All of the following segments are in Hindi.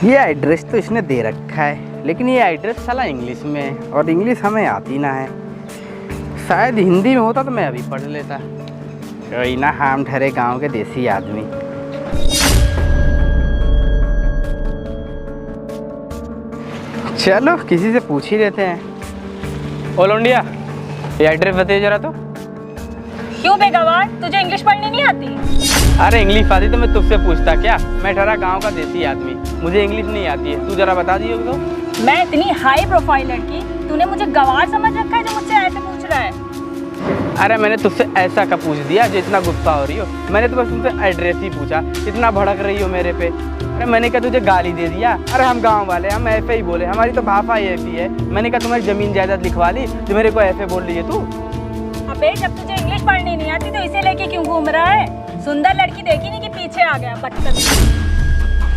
ये एड्रेस तो इसने दे रखा है, लेकिन ये एड्रेस साला इंग्लिश में है और इंग्लिश हमें आती ना है। शायद हिंदी में होता तो मैं अभी पढ़ लेता। कोई ना, हम ठहरे गांव के देसी आदमी। चलो किसी से पूछ ही लेते हैं। ओ लौंडिया, ये एड्रेस बताइए जरा तो। क्यों बेगवार, तुझे इंग्लिश पढ़नी नहीं आती? अरे इंग्लिश आती तो मैं तुझसे पूछता क्या? मैं ठहरा गांव का देसी आदमी, मुझे इंग्लिश नहीं आती है। तू जरा बता दियो तो। मैं इतनी हाई प्रोफाइल लड़की, तूने मुझे गवार समझ रखा है जो मुझसे ऐसे पूछ रहा है? अरे मैंने तुझसे ऐसा का पूछ दिया जो इतना गुस्सा हो रही हो? मैंने तो बस तुमसे एड्रेस ही पूछा, इतना भड़क रही हो मेरे पे। अरे मैंने क्या तुझे गाली दे दिया? अरे हम गांव वाले, हम ऐसे ही बोले, हमारी तो भाषा ही ऐसी है। मैंने क्या तुम्हारी जमीन जायदाद लिखवा ली जो मेरे को ऐसे बोल रही है तू? अबे जब तुझे इंग्लिश पढ़नी नहीं आती तो इसे लेके क्यों घूम रहा है? सुंदर लड़की देखी नहीं कि पीछे आ गया बदतमीज।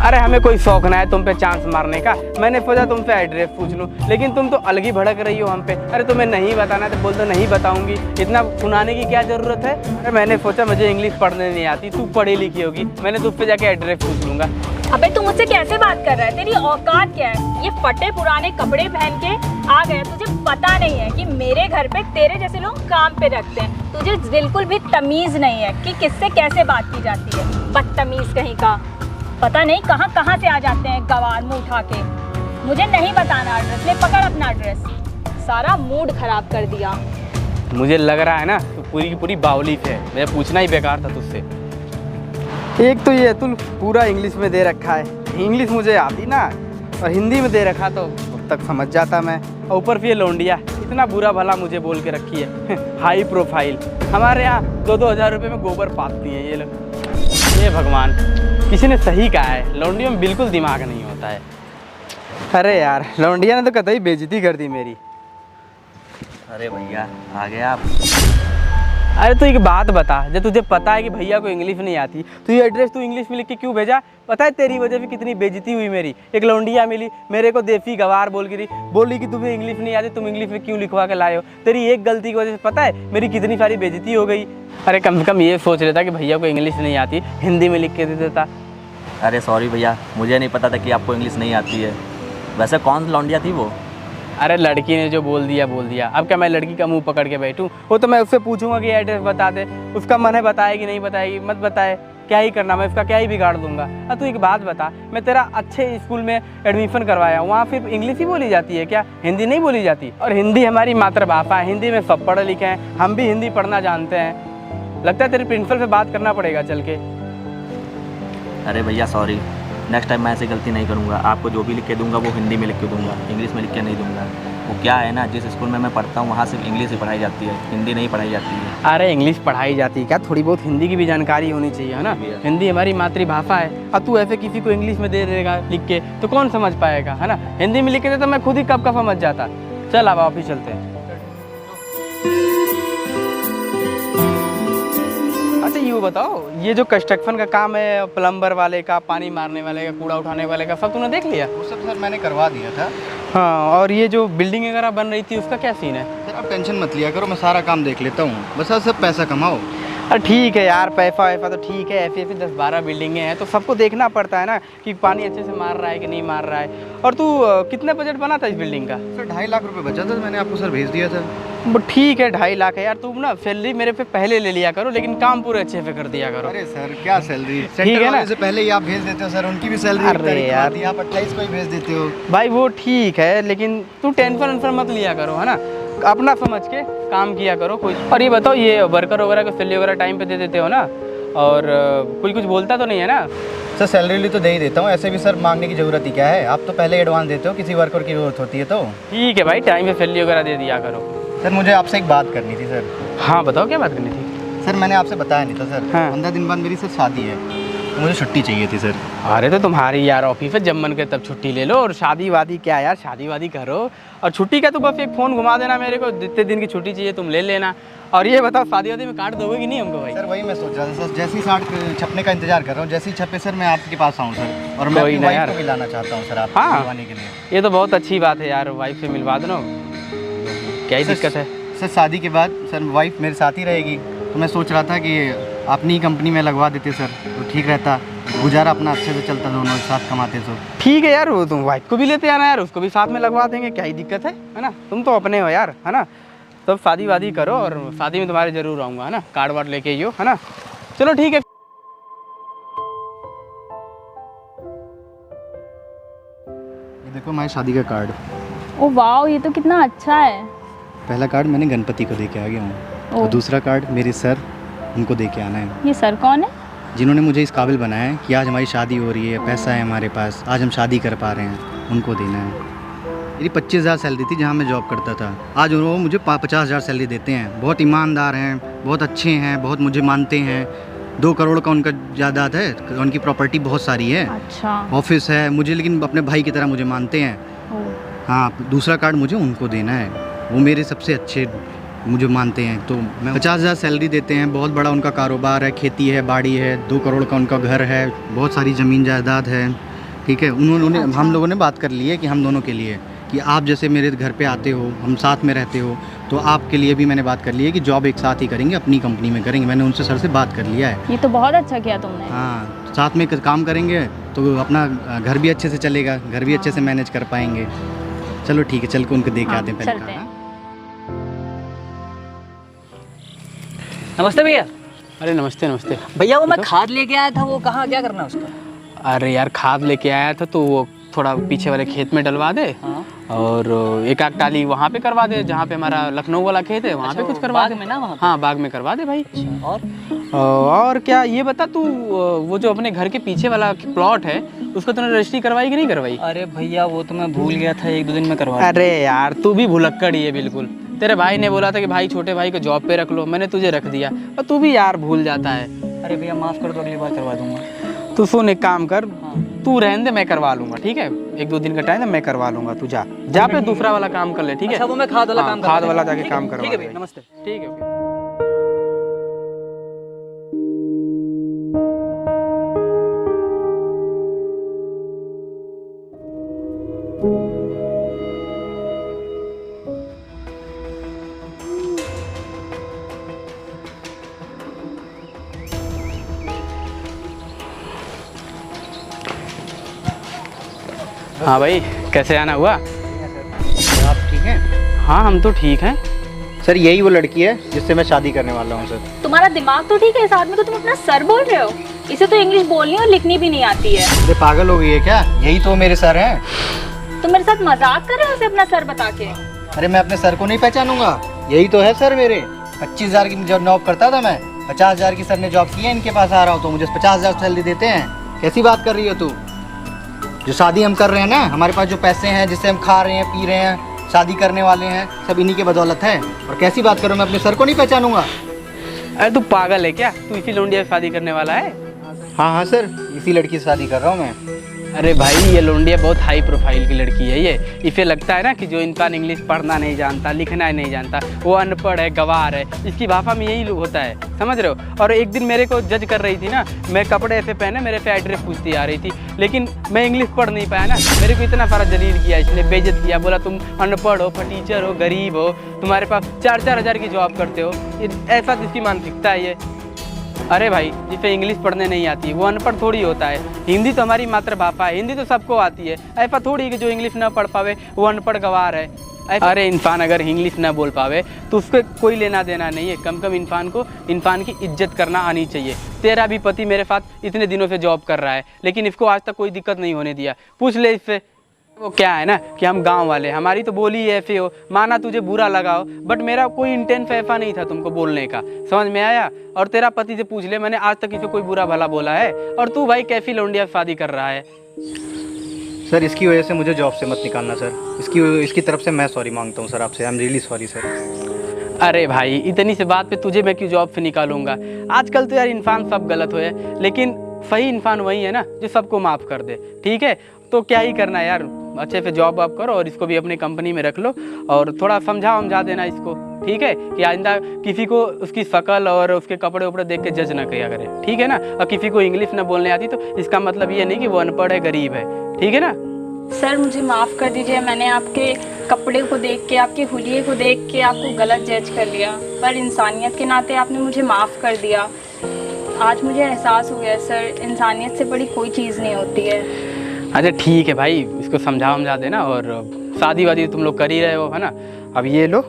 अरे हमें कोई शौक ना है तुम पे चांस मारने का। मैंने सोचा तुमसे एड्रेस पूछ लूं, लेकिन तुम तो अलग ही भड़क रही हो हम पे। अरे तुम्हें नहीं बताना तो बोल दो नहीं बताऊंगी, इतना सुनाने की क्या जरूरत है? अरे मैंने सोचा मुझे इंग्लिश पढ़ने नहीं आती, तू पढ़ी लिखी होगी, मैंने तुझसे जाके एड्रेस पूछ लूंगा। अबे तू मुझसे कैसे बात कर रहा है? तेरी औकात क्या है? ये फटे पुराने कपड़े पहन के आ गया, तुझे पता नहीं है कि मेरे घर पे तेरे जैसे लोग काम पे रखते हैं। तुझे बिल्कुल भी तमीज नहीं है कि किससे कैसे बात की जाती है। बदतमीज कहीं का, पता नहीं कहाँ कहाँ से आ जाते हैं गवार मुंह उठा के। मुझे नहीं बताना एड्रेस, ले पकड़ अपना एड्रेस। सारा मूड खराब कर दिया। मुझे लग रहा है ना तू पूरी की पूरी बावली है, मेरा पूछना ही बेकार था तुझसे। एक तो ये तुम पूरा इंग्लिश में दे रखा है, इंग्लिश मुझे आती ना, और हिंदी में दे रखा तो अब तक समझ जाता मैं। और ऊपर फिर ये लौंडिया इतना बुरा भला मुझे बोल के रखी है। हाई प्रोफाइल, हमारे यहाँ 2-2 हज़ार रुपये में गोबर पाती हैं ये लोग। ये भगवान, किसी ने सही कहा है, लौंडियों में बिल्कुल दिमाग नहीं होता है। अरे यार लौंडिया ने तो कतई बेइज्जती कर दी मेरी। अरे भैया आ गए आप? अरे तो एक बात बता, जब तुझे पता है कि भैया को इंग्लिश नहीं आती तो ये एड्रेस तू इंग्लिश में लिख के क्यों भेजा? पता है तेरी वजह से कितनी बेइज्जती हुई मेरी। एक लौंडिया मिली मेरे को देसी गवार बोली कि तुम्हें इंग्लिश नहीं आती, तुम इंग्लिश में क्यों लिखवा के लाए हो? तेरी एक गलती की वजह से पता है मेरी कितनी सारी बेइज्जती हो गई। अरे कम से कम ये सोच लेता कि भैया को इंग्लिश नहीं आती, हिंदी में लिख के दे देता। अरे सॉरी भैया, मुझे नहीं पता था कि आपको इंग्लिश नहीं आती है। वैसे कौन लौंडिया थी वो? अरे लड़की ने जो बोल दिया। अब क्या मैं लड़की का मुंह पकड़ के बैठूं? वो तो मैं उससे पूछूंगा कि एड्रेस बता दे, उसका मन है बताएगी नहीं बताएगी, मत बताए, क्या ही करना, मैं उसका क्या ही बिगाड़ दूंगा। अब तू एक बात बता, मैं तेरा अच्छे स्कूल में एडमिशन करवाया, वहाँ फिर इंग्लिश ही बोली जाती है क्या? हिंदी नहीं बोली जाती? और हिंदी हमारी मातृभाषा है, हिंदी में सब पढ़े लिखे हैं, हम भी हिंदी पढ़ना जानते हैं। लगता है तेरे प्रिंसिपल से बात करना पड़ेगा चल के। अरे भैया सॉरी, नेक्स्ट टाइम मैं ऐसी गलती नहीं करूँगा। आपको जो भी लिख के दूंगा वो हिंदी में लिख के दूंगा, इंग्लिश में लिख के नहीं दूंगा। वो क्या है ना, जिस स्कूल में मैं पढ़ता हूँ वहाँ सिर्फ इंग्लिश ही पढ़ाई जाती है, हिंदी नहीं पढ़ाई जाती है। अरे इंग्लिश पढ़ाई जाती है क्या? थोड़ी बहुत हिंदी की भी जानकारी होनी चाहिए, है ना? हिंदी हमारी मातृभाषा है। अब तू ऐसे किसी को इंग्लिश में दे देगा लिख के तो कौन समझ पाएगा, है ना? हिंदी में लिख के दे तो मैं खुद ही कब का समझ जाता। चल अब ऑफिस चलते हैं। अच्छा ये बताओ, ये जो कंस्ट्रक्शन का काम है, प्लम्बर वाले का, पानी मारने वाले का, कूड़ा उठाने वाले का, सब तूने देख लिया? वो सब सर मैंने करवा दिया था। हाँ, और ये जो बिल्डिंग वगैरह बन रही थी उसका क्या सीन है? सर आप टेंशन मत लिया करो, मैं सारा काम देख लेता हूँ, बस आप सब पैसा कमाओ। अरे ठीक है यार, पैसा वैसा तो ठीक है, ऐसे 10-12 बिल्डिंगें हैं तो सबको देखना पड़ता है ना कि पानी अच्छे से मार रहा है कि नहीं मार रहा है। और तू कितने बजट बना था इस बिल्डिंग का? सर 2.5 लाख रुपए बचा था, मैंने आपको सर भेज दिया था। वो ठीक है 2.5 लाख है यार, तुम ना सैलरी मेरे पे पहले ले लिया करो, लेकिन काम पूरे अच्छे से कर दिया करो। अरे सर क्या सैलरी, ठीक है ना? से पहले ही आप भेज देते हो सर, उनकी भी सैलरी अरे यार आप 28 को ही भेज देते हो। भाई वो ठीक है, लेकिन तू टेंशन मत लिया करो, है ना? अपना समझ के काम किया करो कोई। और ये बताओ, ये वर्कर वगैरह को सैलरी वगैरह टाइम पे दे देते हो ना? और कोई कुछ बोलता तो नहीं है ना? सर सैलरी तो दे ही देता हूँ, ऐसे भी सर मांगने की ज़रूरत ही क्या है, आप तो पहले एडवांस देते हो, किसी वर्कर की ज़रूरत होती है तो। ठीक है भाई, टाइम पे सैलरी वगैरह दे दिया करो। सर मुझे आपसे एक बात करनी थी सर। हाँ बताओ, क्या बात करनी थी? सर मैंने आपसे बताया नहीं था सर, हाँ। 15 दिन बाद मेरी सर शादी है, तो मुझे छुट्टी चाहिए थी सर। अरे तो तुम्हारी यार ऑफिस है, जब मन करे तब छुट्टी ले लो। और शादी वादी क्या यार, शादी वादी करो और छुट्टी का तो बस एक फ़ोन घुमा देना मेरे को, जितने दिन की छुट्टी चाहिए तुम ले लेना। और ये बताओ, शादी वादी में काट दोगे कि नहीं हमको भाई? सर वही मैं सोच रहा था सर, जैसे ही साठ छपने का इंतजार कर रहा हूँ, जैसे ही छपे सर मैं आपके पास आऊँ सर, और मैं अपनी वाइफ को भी लाना चाहता हूँ सर आपको मिलवाने के लिए। ये तो बहुत अच्छी बात है यार, वाइफ से मिलवा दो। क्या ही दिक्कत है? सर शादी के बाद सर वाइफ मेरे साथ ही रहेगी, तो मैं सोच रहा था कि अपनी कंपनी में लगवा देते सर तो ठीक रहता, गुजारा अपना अच्छे से चलता, दोनों एक साथ कमाते तो। ठीक है यार, वो तुम वाइफ को भी लेते आना यार, उसको भी साथ में लगवा देंगे, क्या ही दिक्कत है ना। तुम तो अपने हो यार, है ना। तब शादी वादी करो और शादी में तुम्हारे जरूर आऊँगा, है ना। कार्ड वार्ड लेके आइयो, है ना। चलो ठीक है। ये देखो हमारी शादी का कार्ड। ओ वाओ, ये तो कितना अच्छा है। पहला कार्ड मैंने गणपति को दे के आ गया हूँ, और दूसरा कार्ड मेरे सर, उनको दे के आना है। ये सर कौन है? जिन्होंने मुझे इस काबिल बनाया है कि आज हमारी शादी हो रही है, पैसा है हमारे पास, आज हम शादी कर पा रहे हैं, उनको देना है। मेरी 25,000 सैलरी थी जहाँ मैं जॉब करता था, आज वो मुझे 50,000 सैलरी देते हैं। बहुत ईमानदार हैं, बहुत अच्छे हैं, बहुत मुझे मानते हैं। 2 करोड़ का उनका जायदाद है, उनकी प्रॉपर्टी बहुत सारी है। अच्छा। ऑफिस है मुझे, लेकिन अपने भाई की तरह मुझे मानते हैं। हाँ, दूसरा कार्ड मुझे उनको देना है, वो मेरे सबसे अच्छे मुझे मानते हैं। तो मैं 50,000 सैलरी देते हैं, बहुत बड़ा उनका कारोबार है, खेती है, बाड़ी है, 2 करोड़ का उनका घर है, बहुत सारी ज़मीन जायदाद है। ठीक है, उन्होंने अच्छा। हम लोगों ने बात कर ली है कि हम दोनों के लिए, कि आप जैसे मेरे घर पे आते हो, हम साथ में रहते हो, तो आपके लिए भी मैंने बात कर ली है कि जॉब एक साथ ही करेंगे, अपनी कंपनी में करेंगे। मैंने उनसे सर से बात कर लिया है। ये तो बहुत अच्छा किया तुमने। हाँ, साथ में काम करेंगे तो अपना घर भी अच्छे से चलेगा, घर भी अच्छे से मैनेज कर पाएंगे। चलो ठीक है, चल के उनको दे के आते हैं पहले चलते हैं। नमस्ते भैया। अरे नमस्ते नमस्ते। भैया वो मैं खाद लेके आया था, वो कहाँ, क्या करना है उसका? अरे यार, खाद लेके आया था तो वो थोड़ा पीछे वाले खेत में डलवा दे। हाँ। और एक आध टाली वहाँ पे करवा दे, जहाँ पे हमारा लखनऊ वाला खेत है, वहाँ पे कुछ करवा दे। बाग में ना, वहाँ पे? हाँ, बाग में करवा दे भाई। और क्या ये बता तू, वो जो अपने घर के पीछे वाला प्लॉट है, उसका तूने रजिस्ट्री करवाई कि नहीं करवाई? अरे भैया वो तो मैं भूल गया था, 1-2 दिन में करवा। अरे यार, तू भी भुलक्कड़ ही है बिल्कुल। तेरे भाई ने बोला था कि भाई छोटे भाई को जॉब पे रख लो, मैंने तुझे रख दिया, और तू भी यार भूल जाता है। अरे भैया माफ़ कर दो, अगली बार करवा दूंगा। तू सुन, एक काम कर, तू रहने दे, मैं करवा लूंगा। ठीक है, 1-2 दिन का टाइम है, मैं करवा लूंगा। तू जा पे दूसरा वाला काम कर ले। ठीक है, अच्छा, वो मैं खाद वाला काम खाद वाला जाके काम करवा। ठीक है भैया, नमस्ते। ठीक है। हाँ भाई, कैसे आना हुआ? आप ठीक हैं? हाँ, हम तो ठीक हैं सर। यही वो लड़की है जिससे मैं शादी करने वाला हूँ सर। तुम्हारा दिमाग तो ठीक है, इस आदमी को तुम अपना सर बोल रहे हो? इसे तो इंग्लिश बोलनी और लिखनी भी नहीं आती है। ये पागल हो गई है क्या? यही तो मेरे सर हैं। तुम मेरे साथ मजाक कर रहे हो उसे अपना सर बता के? अरे मैं अपने सर को नहीं पहचानूंगा? यही तो है सर मेरे। 25,000 की जब जॉब करता था मैं, 50,000 की सर ने जॉब की है, इनके पास आ रहा हूँ तो मुझे 50,000 सैलरी देते हैं। कैसी बात कर रही हो तू? जो शादी हम कर रहे हैं ना, हमारे पास जो पैसे हैं जिससे हम खा रहे हैं, पी रहे हैं, शादी करने वाले हैं, सब इन्हीं के बदौलत है। और कैसी बात करो, मैं अपने सर को नहीं पहचानूंगा? अरे तू पागल है क्या? तू इसी लोंडिया से शादी करने वाला है? हाँ हाँ सर, इसी लड़की से शादी कर रहा हूँ मैं। अरे भाई, ये लोंडिया बहुत हाई प्रोफाइल की लड़की है। ये इसे लगता है ना कि जो इंसान इंग्लिश पढ़ना नहीं जानता, लिखना नहीं जानता, वो अनपढ़ है, गवार है। इसकी भाषा में यही होता है, समझ रहे हो? और एक दिन मेरे को जज कर रही थी ना, मैं कपड़े ऐसे पहने, मेरे से एड्रेस पूछती आ रही थी, लेकिन मैं इंग्लिश पढ़ नहीं पाया ना। मेरे को इतना सारा जलील किया, इसने बेइज्जत किया, बोला तुम अनपढ़ हो, फटीचर हो, गरीब हो, तुम्हारे पास 4-4 हज़ार की जॉब करते हो। ऐसा इसकी मानसिकता है ये। अरे भाई, जिसे इंग्लिश पढ़ने नहीं आती वो अनपढ़ थोड़ी होता है। हिंदी तो हमारी मातृभाषा है, हिंदी तो सबको आती है। ऐसा थोड़ी कि जो इंग्लिश ना पढ़ पावे वो अनपढ़ गवार है। अरे इंसान अगर इंग्लिश ना बोल पावे तो उसको कोई लेना देना नहीं है। कम कम इंसान की इज्जत करना आनी चाहिए। तेरा भी पति मेरे साथ इतने दिनों से जॉब कर रहा है, लेकिन इसको आज तक कोई दिक्कत नहीं होने दिया। पूछ ले इससे। वो क्या है ना कि हम गांव वाले, हमारी तो बोली ऐसे हो, माना तुझे बुरा लगाओ, बट मेरा कोई इंटेंस ऐसा नहीं था तुमको बोलने का, समझ में आया? और तेरा पति से पूछ ले, मैंने आज तक इसे कोई बुरा भला बोला है? और तू भाई कैफी लौंडिया शादी कर रहा है? सर इसकी वजह से मुझे जॉब से मत निकालना सर। इसकी तरफ से मैं सॉरी मांगता हूँ सर आपसे। I am really sorry sir. अरे भाई, इतनी सी बात पे तुझे मैं क्यों जॉब से निकालूंगा? आजकल तो यार इंसान सब गलत हुए, लेकिन सही इंसान वही है ना जो सबको माफ़ कर दे। ठीक है, तो क्या ही करना है यार, अच्छे से जॉब वाब करो और इसको भी अपनी कंपनी में रख लो और थोड़ा समझा देना इसको। ठीक है, कि आइंदा किसी को उसकी शक्ल और उसके कपड़े उपड़े देख के जज ना किया करे। ठीक है ना? और किसी को इंग्लिश ना बोलने आती तो इसका मतलब ये नहीं कि वो अनपढ़ है, गरीब है। ठीक है ना? सर मुझे माफ़ कर दीजिए, मैंने आपके कपड़े को देख के, आपके हुलिये को देख के आपको गलत जज कर लिया, पर इंसानियत के नाते आपने मुझे माफ़ कर दिया। आज मुझे एहसास हो गया सर, इंसानियत से बड़ी कोई चीज़ नहीं होती है। अच्छा ठीक है भाई, इसको समझा देना। और शादी वादी तुम लोग कर ही रहे हो है ना। अब ये लो,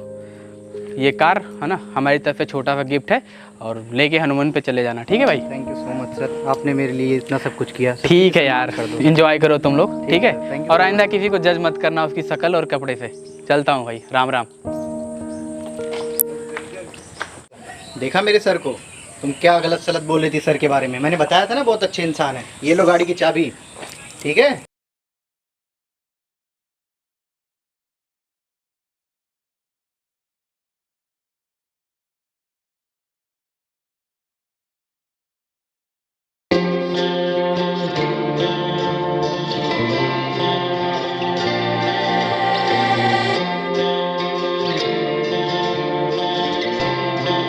ये कार है ना हमारी तरफ से छोटा सा गिफ्ट है, और लेके हनुमान पे चले जाना, ठीक है भाई। Thank you so much sir, आपने मेरे लिए इतना सब कुछ किया। ठीक है यार, इंजॉय करो तुम लोग, ठीक है। thank you और आइंदा किसी को जज मत करना उसकी शक्ल और कपड़े से। चलता हूँ भाई, राम राम। देखा मेरे सर को, तुम क्या गलत सलत बोल रही थी सर के बारे में। मैंने बताया था ना बहुत अच्छे इंसान है। ये लो गाड़ी की चाबी, ठीक है।